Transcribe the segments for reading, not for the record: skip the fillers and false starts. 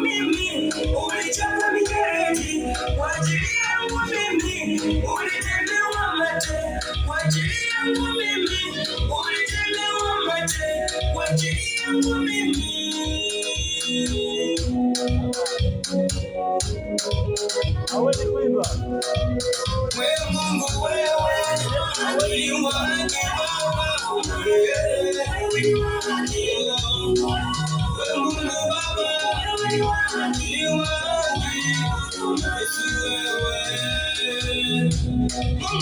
mimi ulichapa mijeledi, kwa ajili yangu mimi ulitendewa mate, kwa ajili yangu mimi ulitendewa mate, kwa ajili yangu mimi. Hawezi kuimba. Wewe Mungu wewe ni wa haki Baba. Wewe ni wa haki. Wewe Mungu Baba ni wa haki. Yesu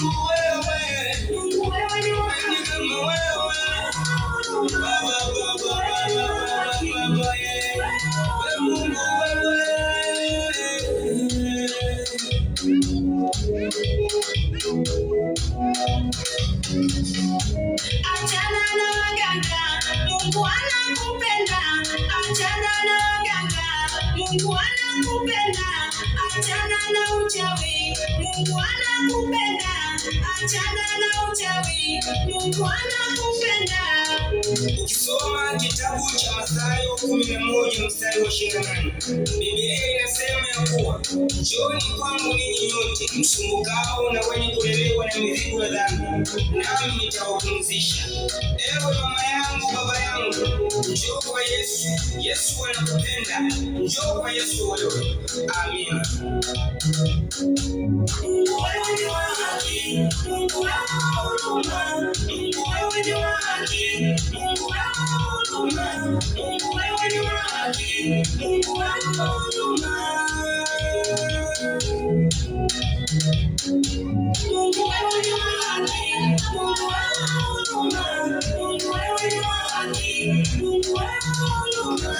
wewe. Mungu wewe ni wa haki kama wewe. Baba Baba Baba wewe Mungu wewe. Achana na waganga, Mungu anakupenda. Achana na waganga, Mungu anakupenda. Achana na uchawi, Mungu anakupenda. Achana na uchawi, Mungu anakupenda. Ukisoma kitabu cha Mathayo 11 mstari wa 28, Biblia inasema ya kuwa njooni kwangu ninyi nyote msumbukao na wenye kulemewa na mizigo ya dhambi, nami nitawapumzisha. Ewe mama yangu, baba yangu, njoo kwa Yesu. Yesu anakupenda. Njoo kwa Yesu wewe. Amina. Mungu wewe ni wa haki, Mungu wa huruma, Mungu wewe ni wa haki, Mungu wa huruma, Mungu wewe ni wa haki, Mungu wa huruma. Mungu wewe ni wa haki, Mungu wa huruma, Mungu wewe ni wa haki, Mungu wa huruma.